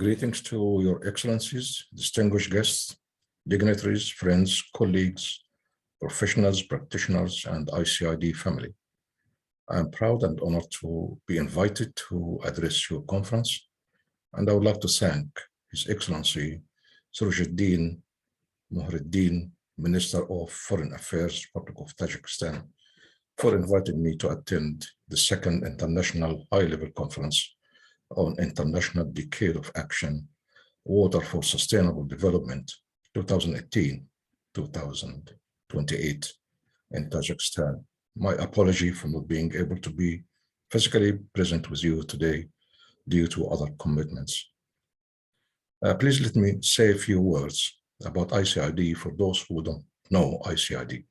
Greetings to your excellencies, distinguished guests, dignitaries, friends, colleagues, professionals, practitioners, and ICID family. I am proud and honored to be invited to address your conference, and I would like to thank His Excellency Surujuddin Muhriddin, Minister of Foreign Affairs, Republic of Tajikistan, for inviting me to attend the second International High-Level Conference on International Decade of Action, Water for Sustainable Development, 2018-2028 in Tajikistan. My apology for not being able to be physically present with you today due to other commitments. Please let me say a few words about ICID for those who don't know ICID.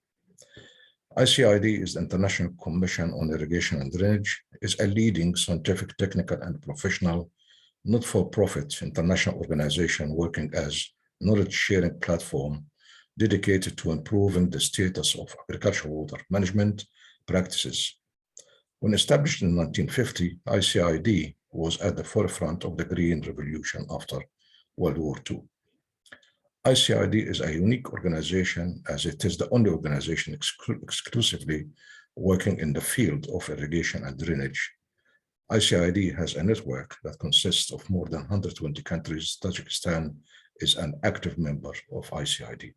ICID is the International Commission on Irrigation and Drainage, is a leading scientific, technical, and professional not-for-profit international organization working as knowledge-sharing platform dedicated to improving the status of agricultural water management practices. When established in 1950, ICID was at the forefront of the Green Revolution after World War II. ICID is a unique organization as it is the only organization exclusively working in the field of irrigation and drainage. ICID has a network that consists of more than 120 countries. Tajikistan is an active member of ICID.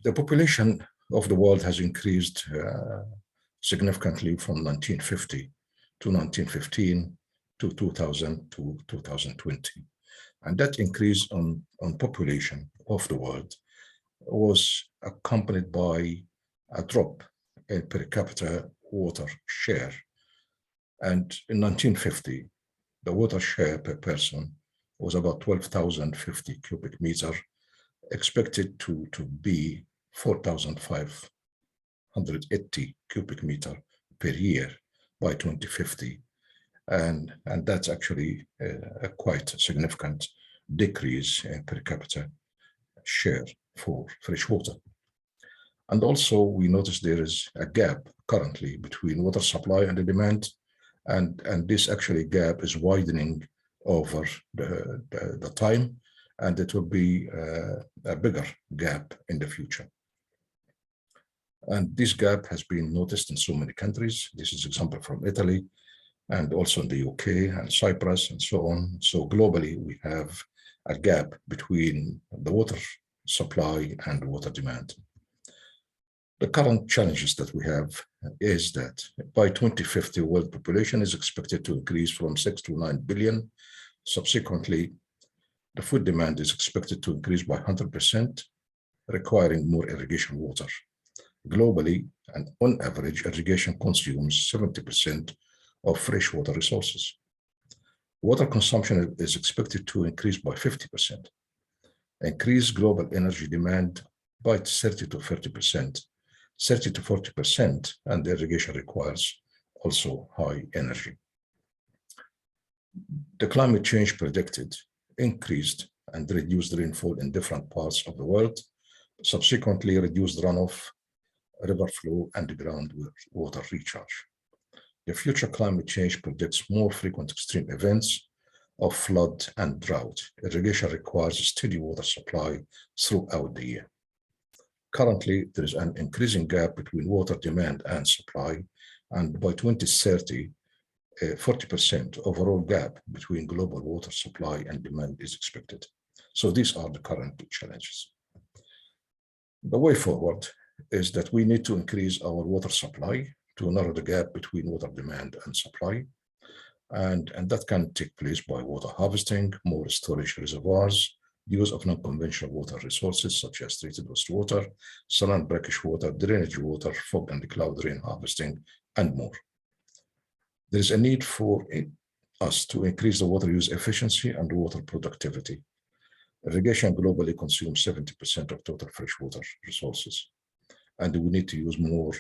The population of the world has increased significantly from 1950 to 1915 to 2000 to 2020. And that increase on population of the world was accompanied by a drop in per capita water share. And in 1950, the water share per person was about 12,050 cubic meter, expected to be 4,580 cubic meter per year by 2050. And that's actually a quite significant decrease in per capita share for fresh water. And also we notice there is a gap currently between water supply and the demand, and this actually gap is widening over the time, and it will be a bigger gap in the future. And this gap has been noticed in so many countries. This is example from Italy, and also in the UK and Cyprus and so on. So globally, we have a gap between the water supply and water demand. The current challenges that we have is that by 2050, world population is expected to increase from 6 to 9 billion. Subsequently, the food demand is expected to increase by 100%, requiring more irrigation water. Globally, and on average, irrigation consumes 70% of freshwater resources. Water consumption is expected to increase by 50%, increase global energy demand by 30 to 40%, and the irrigation requires also high energy. The climate change predicted increased and reduced rainfall in different parts of the world, subsequently reduced runoff, river flow, and groundwater recharge. The future climate change predicts more frequent extreme events of flood and drought. Irrigation requires a steady water supply throughout the year. Currently, there is an increasing gap between water demand and supply, and by 2030, 40% overall gap between global water supply and demand is expected. So these are the current challenges. The way forward is that we need to increase our water supply to narrow the gap between water demand and supply. And that can take place by water harvesting, more storage reservoirs, use of non-conventional water resources such as treated wastewater, sun and brackish water, drainage water, fog and cloud rain harvesting, and more. There is a need for us to increase the water use efficiency and water productivity. Irrigation globally consumes 70% of total freshwater resources, and we need to use more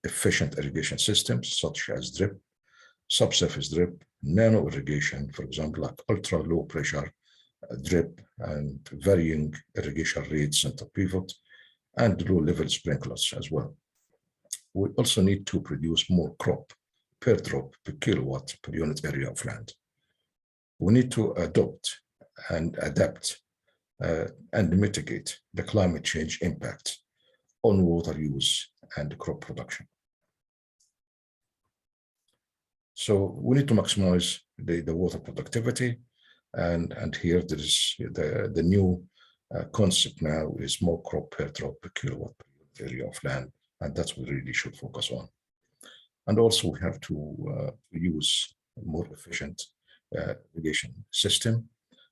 efficient irrigation systems such as drip, subsurface drip, nano irrigation, for example, like ultra low pressure drip and varying irrigation rates, center pivot, and low level sprinklers as well. We also need to produce more crop per drop per kilowatt per unit area of land. We need to adopt and adapt and mitigate the climate change impact on water use and crop production. So we need to maximize the water productivity, and here there is the new concept now is more crop per drop per kilowatt per area of land, and that's what we really should focus on. And also we have to use more efficient irrigation system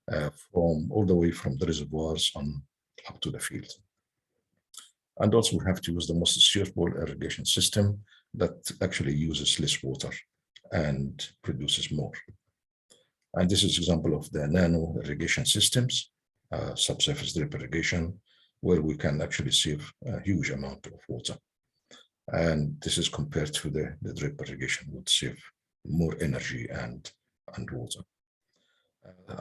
from all the way from the reservoirs on up to the field. And also we have to use the most suitable irrigation system that actually uses less water and produces more. And this is an example of the nano irrigation systems, subsurface drip irrigation, where we can actually save a huge amount of water. And this is compared to the drip irrigation would save more energy and water.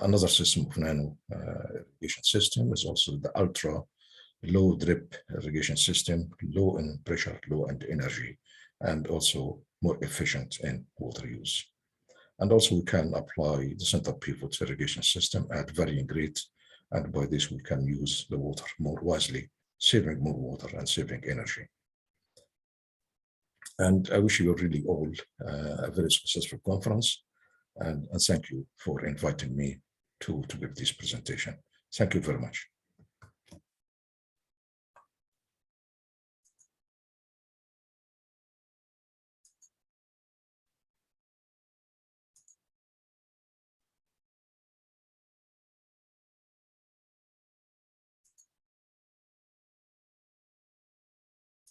Another system of nano irrigation system is also the ultra low drip irrigation system, low in pressure, low in energy, and also more efficient in water use. And also we can apply the center pivot irrigation system at varying rates, and by this we can use the water more wisely, saving more water and saving energy. And I wish you really all a very successful conference, and thank you for inviting me to give this presentation. Thank you very much.